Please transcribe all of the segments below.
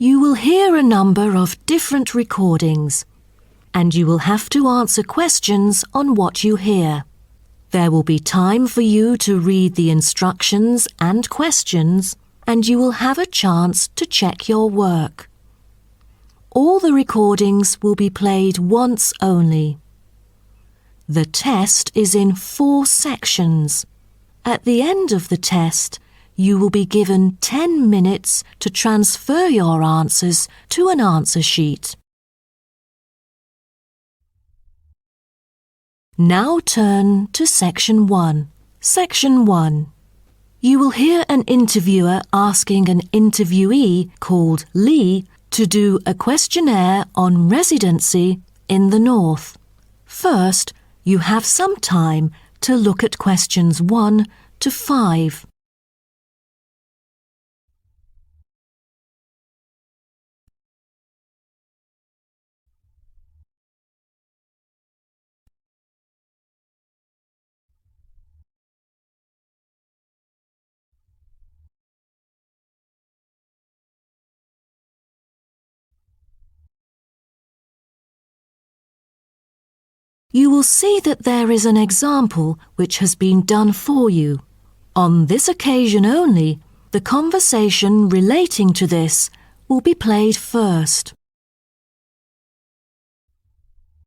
You will hear a number of different recordings, and you will have to answer questions on what you hear. There will be time for you to read the instructions and questions, and you will have a chance to check your work. All the recordings will be played once only. The test is in 4 sections. At the end of the test, you will be given 10 minutes to transfer your answers to an answer sheet. Now turn to Section 1. Section 1. You will hear an interviewer asking an interviewee called Lee to do a questionnaire on residency in the North. First, you have some time to look at questions 1 to 5. You will see that there is an example which has been done for you. On this occasion only, the conversation relating to this will be played first.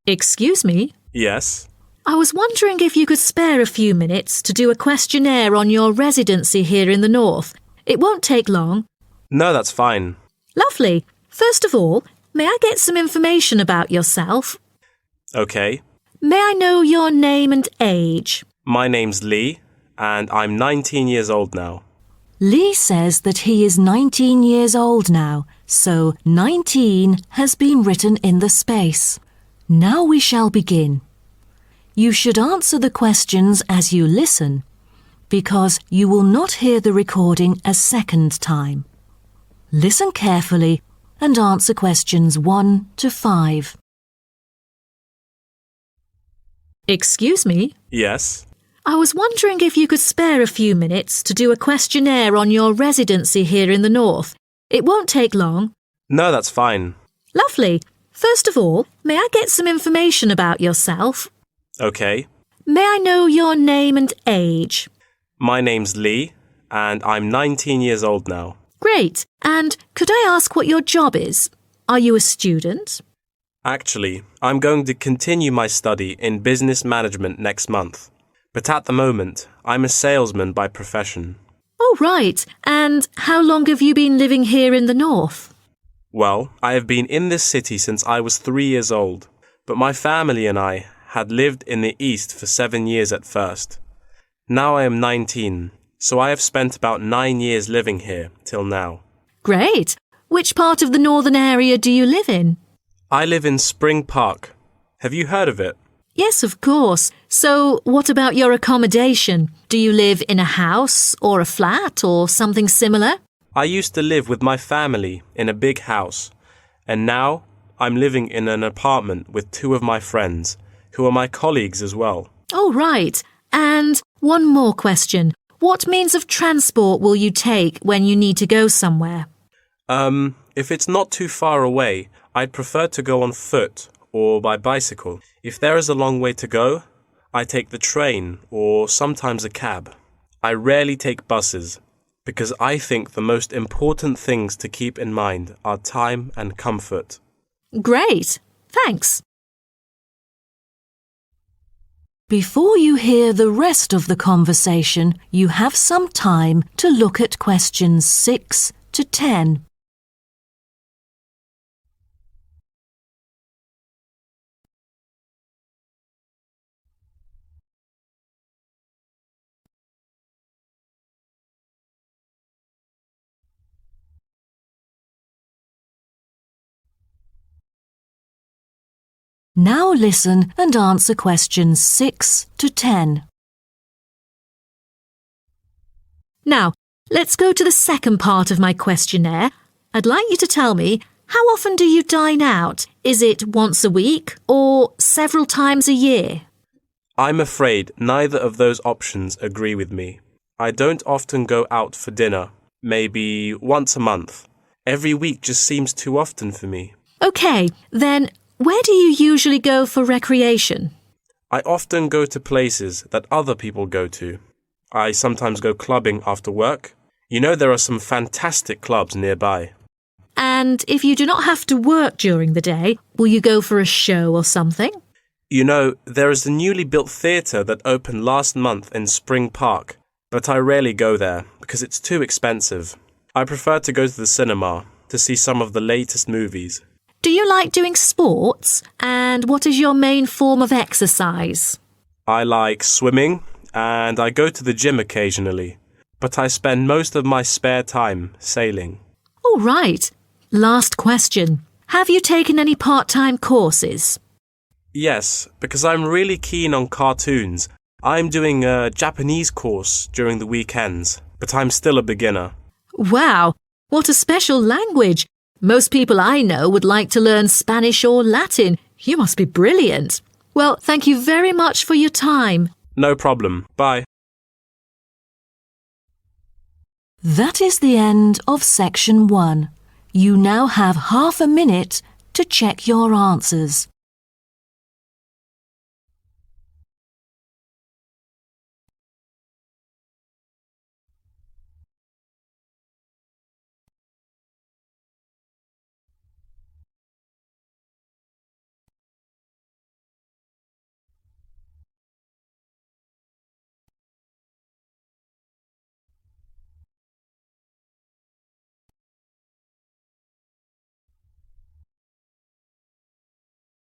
Excuse me? Yes. I was wondering if you could spare a few minutes to do a questionnaire on your residency here in the North. It won't take long. No, that's fine. Lovely. First of all, may I get some information about yourself? Okay. May I know your name and age? My name's Lee, and I'm 19 years old now. Lee says that he is 19 years old now, so 19 has been written in the space. Now we shall begin. You should answer the questions as you listen, because you will not hear the recording a second time. Listen carefully and answer questions 1 to 5. Excuse me? Yes. I was wondering if you could spare a few minutes to do a questionnaire on your residency here in the North. It won't take long. No, that's fine. Lovely. First of all, may I get some information about yourself? Okay. May I know your name and age? My name's Lee, and I'm 19 years old now. Great. And could I ask what your job is? Are you a student? Actually, I'm going to continue my study in business management next month. But at the moment, I'm a salesman by profession. Oh, right. And how long have you been living here in the North? Well, I have been in this city since I was 3 years old, but my family and I had lived in the East for 7 years at first. Now I am 19, so I have spent about 9 years living here till now. Great. Which part of the northern area do you live in? I live in Spring Park. Have you heard of it? Yes, of course. So what about your accommodation? Do you live in a house or a flat or something similar? I used to live with my family in a big house, and now I'm living in an apartment with 2 of my friends, who are my colleagues as well. Oh, right. And one more question. What means of transport will you take when you need to go somewhere? If it's not too far away, I'd prefer to go on foot or by bicycle. If there is a long way to go, I take the train or sometimes a cab. I rarely take buses because I think the most important things to keep in mind are time and comfort. Great. Thanks. Before you hear the rest of the conversation, you have some time to look at questions 6 to 10. Now listen and answer questions 6 to 10. Now, let's go to the second part of my questionnaire. I'd like you to tell me, how often do you dine out? Is it once a week or several times a year? I'm afraid neither of those options agree with me. I don't often go out for dinner, maybe once a month, Every week just seems too often for me. OK, then where do you usually go for recreation? I often go to places that other people go to. I sometimes go clubbing after work. You know, there are some fantastic clubs nearby. And if you do not have to work during the day, will you go for a show or something? You know, there is a newly built theatre that opened last month in Spring Park, but I rarely go there because it's too expensive. I prefer to go to the cinema to see some of the latest movies. Do you like doing sports? And what is your main form of exercise? I like swimming and I go to the gym occasionally, but I spend most of my spare time sailing. All right. Last question. Have you taken any part-time courses? Yes, because I'm really keen on cartoons. I'm doing a Japanese course during the weekends, but I'm still a beginner. Wow, what a special language. Most people I know would like to learn Spanish or Latin. You must be brilliant. Well, thank you very much for your time. No problem. Bye. That is the end of section 1. You now have half a minute to check your answers.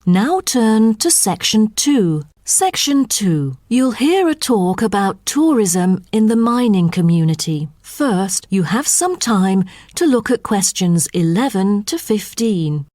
Now turn to section 2. Section 2. You'll hear a talk about tourism in the mining community. First, you have some time to look at questions 11 to 15.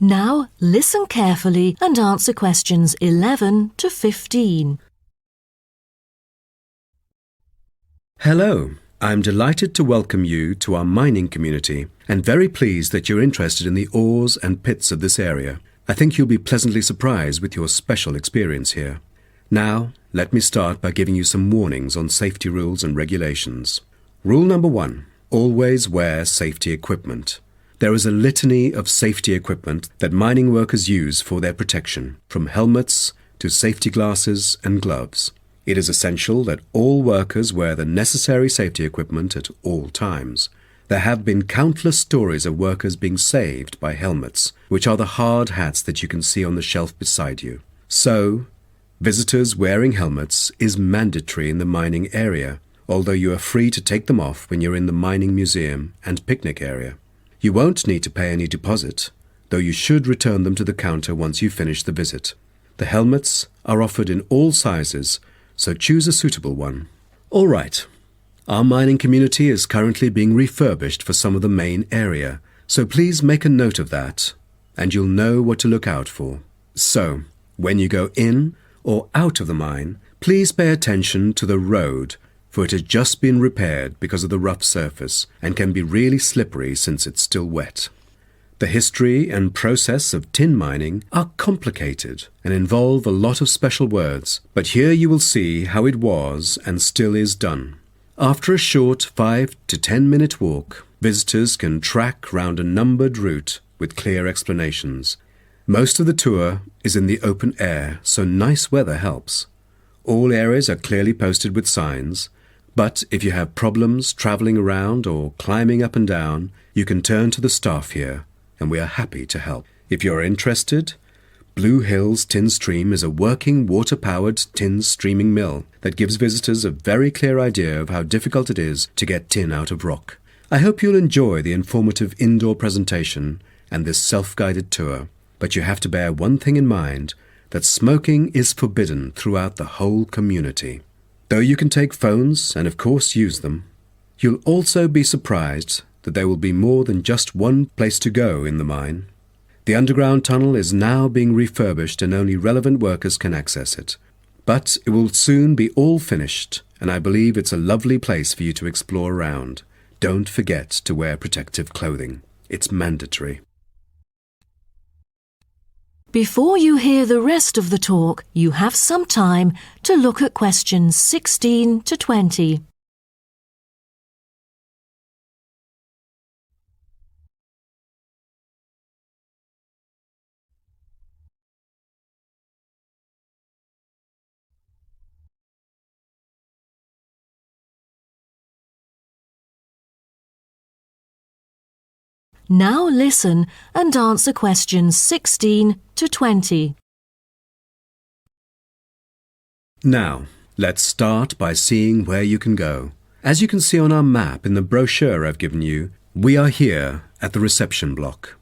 Now listen carefully and answer questions 11 to 15. Hello, I'm delighted to welcome you to our mining community and very pleased that you're interested in the ores and pits of this area. I think you'll be pleasantly surprised with your special experience here. Now, let me start by giving you some warnings on safety rules and regulations. Rule number 1, always wear safety equipment. There is a litany of safety equipment that mining workers use for their protection, from helmets to safety glasses and gloves. It is essential that all workers wear the necessary safety equipment at all times. There have been countless stories of workers being saved by helmets, which are the hard hats that you can see on the shelf beside you. So, visitors wearing helmets is mandatory in the mining area, although you are free to take them off when you're in the mining museum and picnic area. You won't need to pay any deposit, though you should return them to the counter once you finish the visit. The helmets are offered in all sizes, so choose a suitable one. All right, our mining community is currently being refurbished for some of the main area, so please make a note of that, and you'll know what to look out for. So, when you go in or out of the mine, please pay attention to the road, for it has just been repaired because of the rough surface and can be really slippery since it's still wet. The history and process of tin mining are complicated and involve a lot of special words, but here you will see how it was and still is done. After a short 5 to 10 minute walk, visitors can track round a numbered route with clear explanations. Most of the tour is in the open air, so nice weather helps. All areas are clearly posted with signs, but if you have problems travelling around or climbing up and down, you can turn to the staff here, and we are happy to help. If you're interested, Blue Hills Tin Stream is a working water-powered tin streaming mill that gives visitors a very clear idea of how difficult it is to get tin out of rock. I hope you'll enjoy the informative indoor presentation and this self-guided tour, but you have to bear one thing in mind, that smoking is forbidden throughout the whole community. Though you can take phones and of course use them, you'll also be surprised that there will be more than just one place to go in the mine. The underground tunnel is now being refurbished and only relevant workers can access it. But it will soon be all finished, and I believe it's a lovely place for you to explore around. Don't forget to wear protective clothing. It's mandatory. Before you hear the rest of the talk, you have some time to look at questions 16 to 20. Now listen and answer questions 16 to 20. Now, let's start by seeing where you can go. As you can see on our map in the brochure I've given you, we are here at the reception block.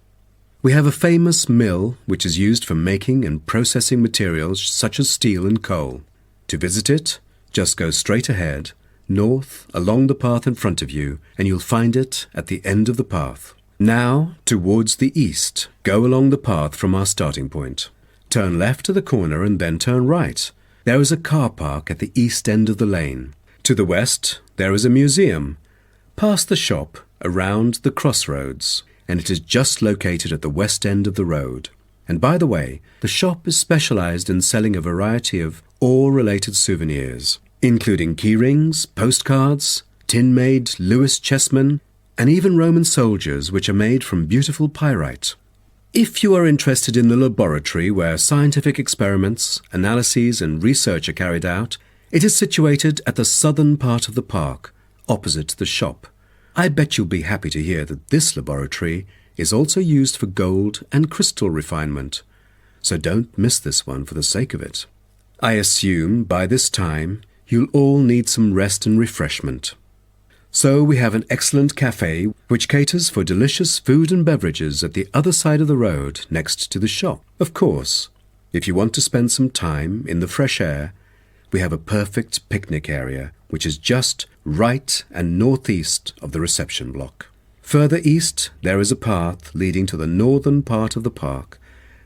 We have a famous mill which is used for making and processing materials such as steel and coal. To visit it, just go straight ahead, north, along the path in front of you, and you'll find it at the end of the path. Now, towards the east, go along the path from our starting point. Turn left to the corner and then turn right. There is a car park at the east end of the lane. To the west, there is a museum. Past the shop, around the crossroads, and it is just located at the west end of the road. And by the way, the shop is specialized in selling a variety of ore-related souvenirs, including key rings, postcards, tin-made Lewis chessmen, and even Roman soldiers which are made from beautiful pyrite. If you are interested in the laboratory where scientific experiments, analyses and research are carried out, it is situated at the southern part of the park, opposite the shop. I bet you'll be happy to hear that this laboratory is also used for gold and crystal refinement. So don't miss this one for the sake of it. I assume by this time you'll all need some rest and refreshment. So we have an excellent cafe which caters for delicious food and beverages at the other side of the road next to the shop. Of course, if you want to spend some time in the fresh air, we have a perfect picnic area which is just right and northeast of the reception block. Further east, there is a path leading to the northern part of the park,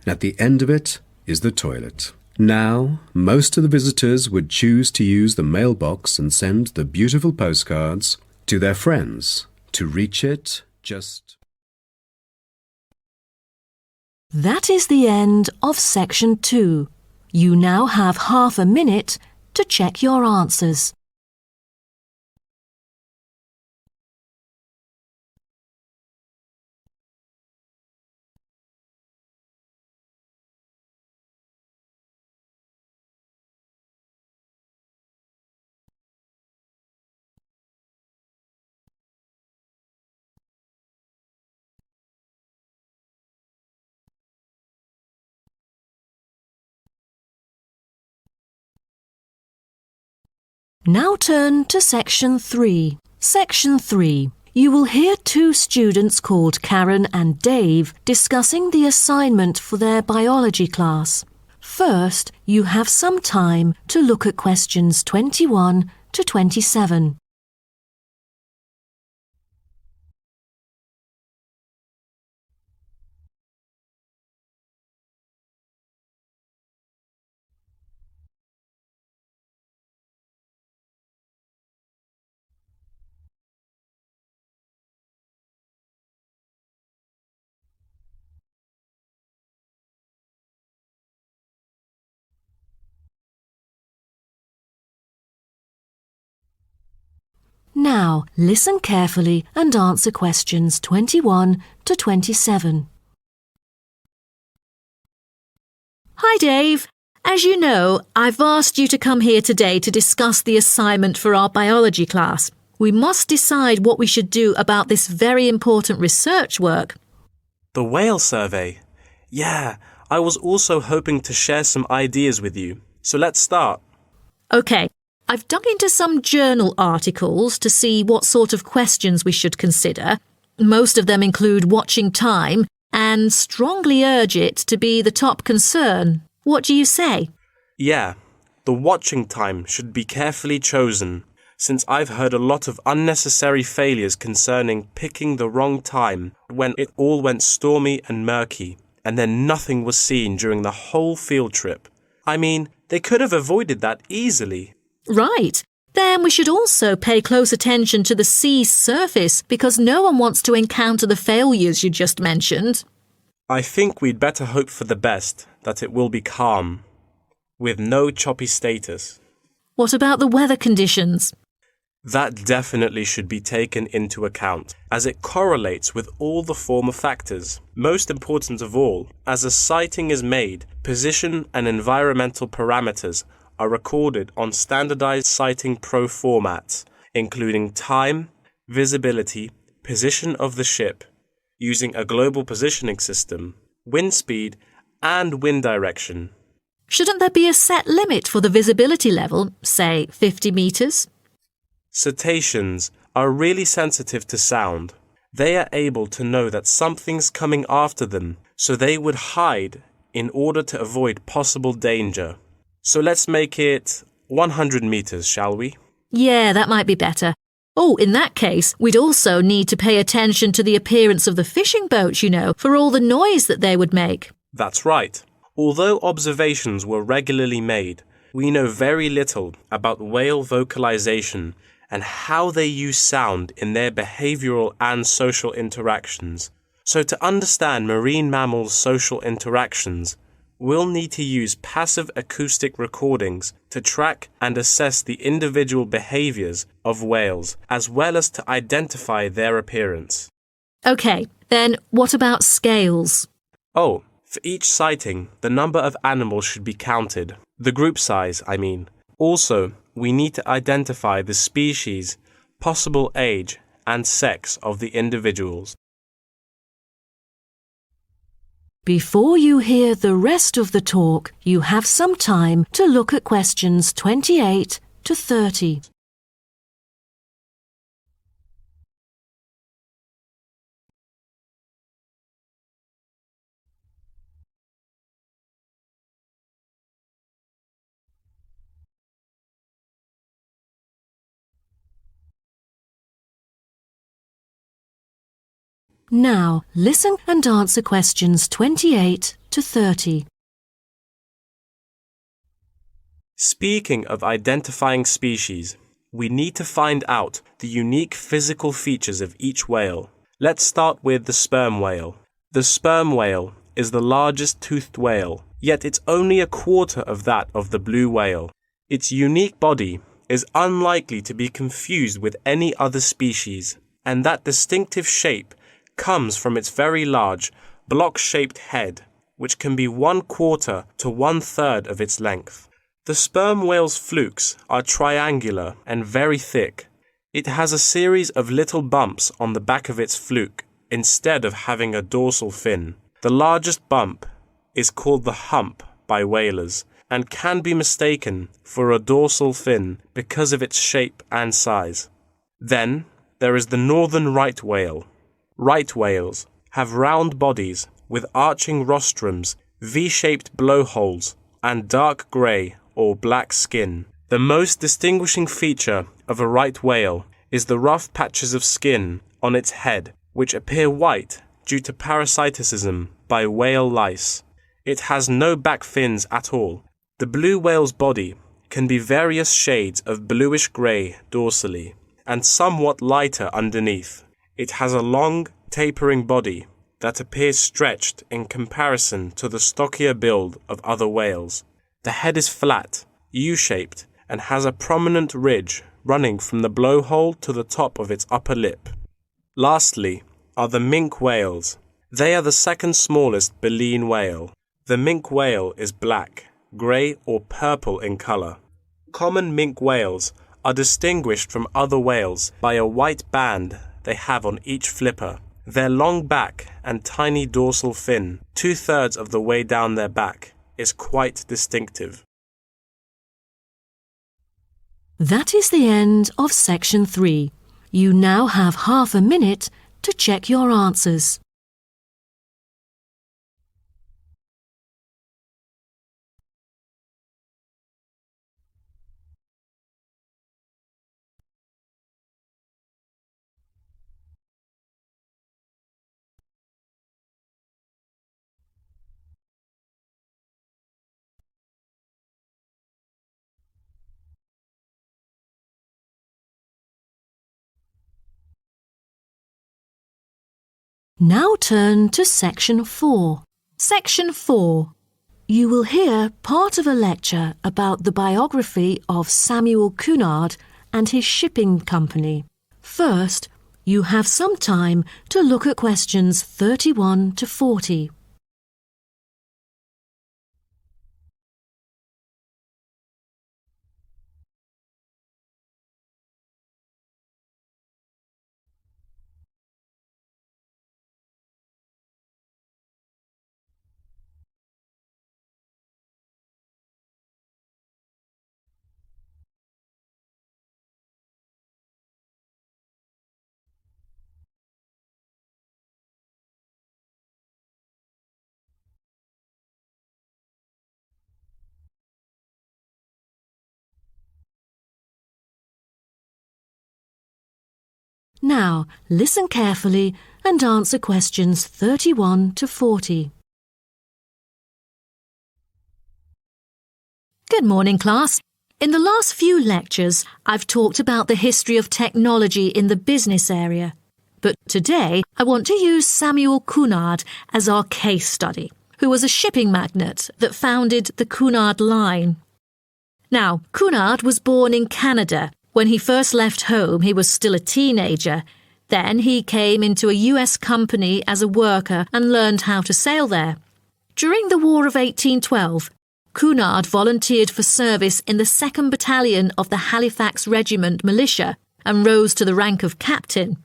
and at the end of it is the toilet. Now, most of the visitors would choose to use the mailbox and send the beautiful postcards to their friends. To reach it, just... That is the end of section 2. You now have half a minute to check your answers. Now turn to section 3. Section 3. You will hear two students called Karen and Dave discussing the assignment for their biology class. First, you have some time to look at questions 21 to 27. Now, listen carefully and answer questions 21 to 27. Hi, Dave. As you know, I've asked you to come here today to discuss the assignment for our biology class. We must decide what we should do about this very important research work. The whale survey. Yeah, I was also hoping to share some ideas with you. So let's start. OK, I've dug into some journal articles to see what sort of questions we should consider. Most of them include watching time and strongly urge it to be the top concern. What do you say? Yeah, the watching time should be carefully chosen. since I've heard a lot of unnecessary failures concerning picking the wrong time when it all went stormy and murky, and then nothing was seen during the whole field trip. I mean, they could have avoided that easily. Right. Then we should also pay close attention to the sea's surface because no one wants to encounter the failures you just mentioned. I think we'd better hope for the best, that it will be calm, with no choppy status. What about the weather conditions? That definitely should be taken into account, as it correlates with all the former factors. Most important of all, as a sighting is made, position and environmental parameters are recorded on standardized sighting pro formats, including time, visibility, position of the ship, using a global positioning system, wind speed, and wind direction. Shouldn't there be a set limit for the visibility level, say 50 metres? Cetaceans are really sensitive to sound. They are able to know that something's coming after them, so they would hide in order to avoid possible danger. So let's make it 100 metres, shall we? Yeah, that might be better. Oh, in that case, we'd also need to pay attention to the appearance of the fishing boats, for all the noise that they would make. That's right. Although observations were regularly made, we know very little about whale vocalization and how they use sound in their behavioral and social interactions. So to understand marine mammals' social interactions, we'll need to use passive acoustic recordings to track and assess the individual behaviors of whales, as well as to identify their appearance. OK, then what about scales? Oh, for each sighting, the number of animals should be counted. The group size, I mean. Also, we need to identify the species, possible age, and sex of the individuals. Before you hear the rest of the talk, you have some time to look at questions 28 to 30. Now, listen and answer questions 28 to 30. Speaking of identifying species, we need to find out the unique physical features of each whale. Let's start with the sperm whale. The sperm whale is the largest toothed whale, yet it's only a quarter of that of the blue whale. Its unique body is unlikely to be confused with any other species, and that distinctive shape comes from its very large, block-shaped head, which can be 1/4 to 1/3 of its length. The sperm whale's flukes are triangular and very thick. It has a series of little bumps on the back of its fluke instead of having a dorsal fin. The largest bump is called the hump by whalers and can be mistaken for a dorsal fin because of its shape and size. Then there is the northern right whale. Right whales have round bodies with arching rostrums, V-shaped blowholes, and dark grey or black skin. The most distinguishing feature of a right whale is the rough patches of skin on its head, which appear white due to parasitism by whale lice. It has no back fins at all. The blue whale's body can be various shades of bluish-grey dorsally and somewhat lighter underneath. It has a long, tapering body that appears stretched in comparison to the stockier build of other whales. The head is flat, U-shaped, and has a prominent ridge running from the blowhole to the top of its upper lip. Lastly are the minke whales. They are the second smallest baleen whale. The minke whale is black, grey or purple in colour. Common minke whales are distinguished from other whales by a white band they have on each flipper. Their long back and tiny dorsal fin, 2/3 of the way down their back, is quite distinctive. That is the end of section 3. You now have half a minute to check your answers. Now turn to Section 4. Section 4. You will hear part of a lecture about the biography of Samuel Cunard and his shipping company. First, you have some time to look at questions 31 to 40. Now, listen carefully and answer questions 31 to 40. Good morning, class. In the last few lectures, I've talked about the history of technology in the business area. But today, I want to use Samuel Cunard as our case study, who was a shipping magnate that founded the Cunard Line. Now, Cunard was born in Canada. When he first left home, he was still a teenager. Then he came into a US company as a worker and learned how to sail there. During the War of 1812, Cunard volunteered for service in the 2nd Battalion of the Halifax Regiment Militia and rose to the rank of captain.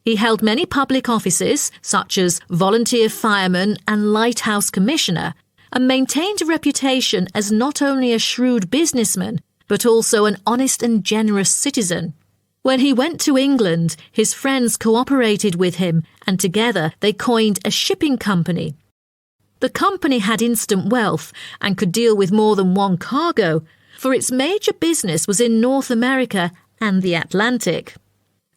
He held many public offices, such as volunteer fireman and lighthouse commissioner, and maintained a reputation as not only a shrewd businessman, but also an honest and generous citizen. When he went to England, his friends cooperated with him, and together they coined a shipping company. The company had instant wealth and could deal with more than one cargo, for its major business was in North America and the Atlantic.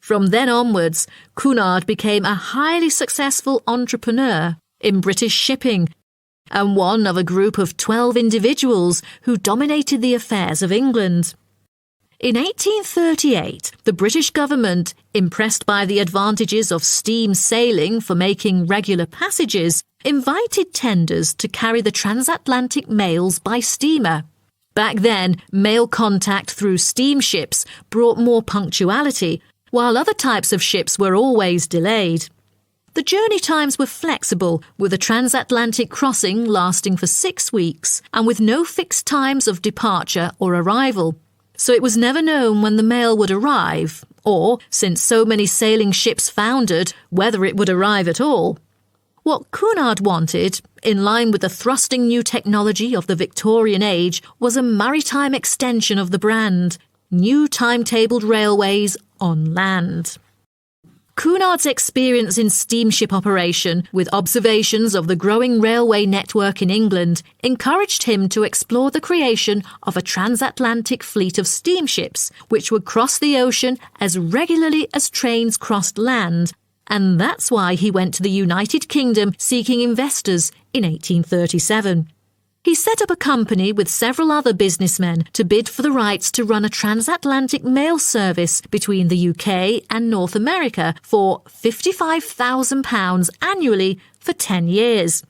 From then onwards, Cunard became a highly successful entrepreneur in British shipping, and one of a group of 12 individuals who dominated the affairs of England. In 1838, the British government, impressed by the advantages of steam sailing for making regular passages, invited tenders to carry the transatlantic mails by steamer. Back then, mail contact through steamships brought more punctuality, while other types of ships were always delayed. The journey times were flexible, with a transatlantic crossing lasting for 6 weeks and with no fixed times of departure or arrival. So it was never known when the mail would arrive, or, since so many sailing ships foundered, whether it would arrive at all. What Cunard wanted, in line with the thrusting new technology of the Victorian age, was a maritime extension of the brand, new timetabled railways on land. Cunard's experience in steamship operation, with observations of the growing railway network in England, encouraged him to explore the creation of a transatlantic fleet of steamships, which would cross the ocean as regularly as trains crossed land, and that's why he went to the United Kingdom seeking investors in 1837. He set up a company with several other businessmen to bid for the rights to run a transatlantic mail service between the UK and North America for £55,000 annually for 10 years.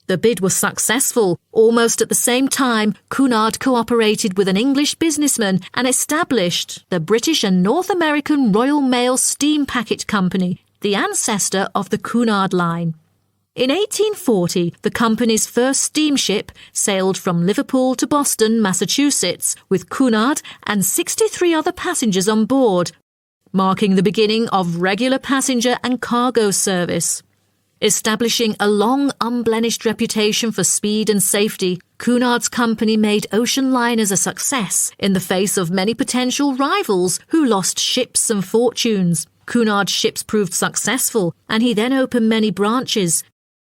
The bid was successful. Almost at the same time, Cunard cooperated with an English businessman and established the British and North American Royal Mail Steam Packet Company, the ancestor of the Cunard Line. In 1840, the company's first steamship sailed from Liverpool to Boston, Massachusetts, with Cunard and 63 other passengers on board, marking the beginning of regular passenger and cargo service. Establishing a long, unblemished reputation for speed and safety, Cunard's company made ocean liners a success in the face of many potential rivals who lost ships and fortunes. Cunard's ships proved successful, and he then opened many branches.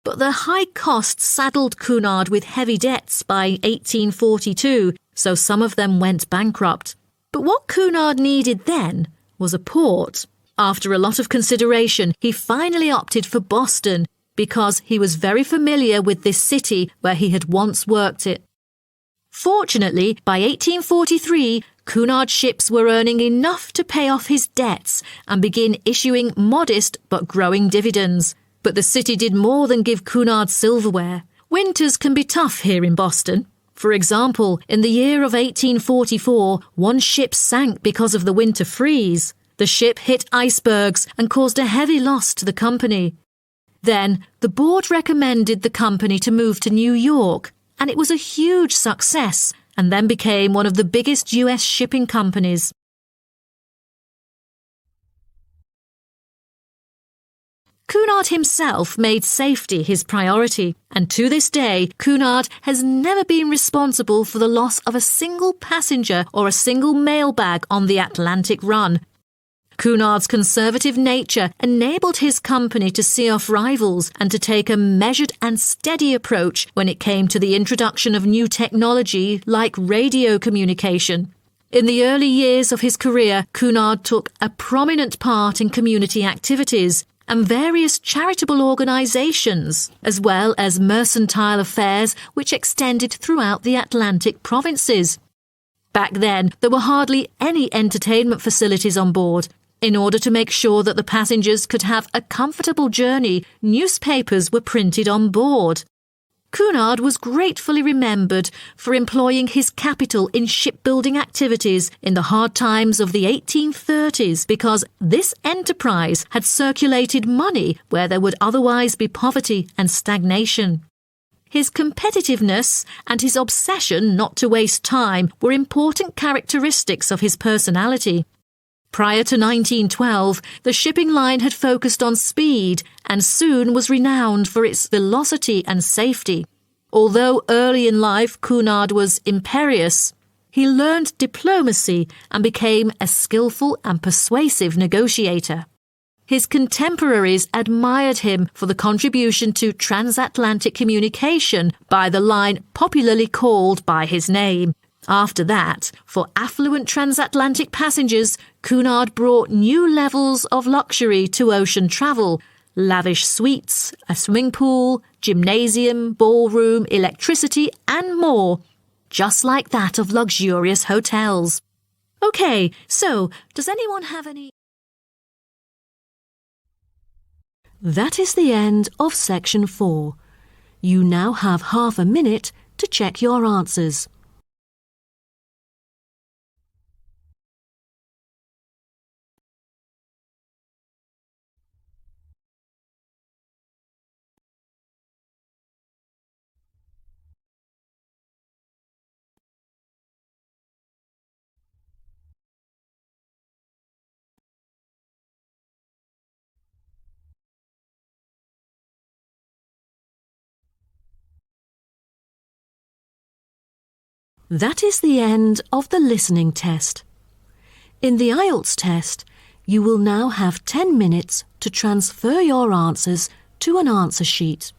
But the high costs saddled Cunard with heavy debts by 1842, so some of them went bankrupt. But what Cunard needed then was a port. After a lot of consideration, he finally opted for Boston because he was very familiar with this city where he had once worked it. Fortunately, by 1843, Cunard's ships were earning enough to pay off his debts and begin issuing modest but growing dividends. But the city did more than give Cunard silverware. Winters can be tough here in Boston. For example, in the year of 1844, one ship sank because of the winter freeze. The ship hit icebergs and caused a heavy loss to the company. Then, the board recommended the company to move to New York, and it was a huge success, and then became one of the biggest US shipping companies. Cunard himself made safety his priority, and to this day, Cunard has never been responsible for the loss of a single passenger or a single mail bag on the Atlantic run. Cunard's conservative nature enabled his company to see off rivals and to take a measured and steady approach when it came to the introduction of new technology like radio communication. In the early years of his career, Cunard took a prominent part in community activities and various charitable organisations, as well as mercantile affairs which extended throughout the Atlantic provinces. Back then, there were hardly any entertainment facilities on board. In order to make sure that the passengers could have a comfortable journey, newspapers were printed on board. Cunard was gratefully remembered for employing his capital in shipbuilding activities in the hard times of the 1830s because this enterprise had circulated money where there would otherwise be poverty and stagnation. His competitiveness and his obsession not to waste time were important characteristics of his personality. Prior to 1912, the shipping line had focused on speed and soon was renowned for its velocity and safety. Although early in life Cunard was imperious, he learned diplomacy and became a skillful and persuasive negotiator. His contemporaries admired him for the contribution to transatlantic communication by the line popularly called by his name. After that, for affluent transatlantic passengers, Cunard brought new levels of luxury to ocean travel: lavish suites, a swimming pool, gymnasium, ballroom, electricity, and more, just like that of luxurious hotels. Okay, so does anyone have any? That is the end of section 4. You now have half a minute to check your answers. That is the end of the listening test. In the IELTS test, you will now have 10 minutes to transfer your answers to an answer sheet.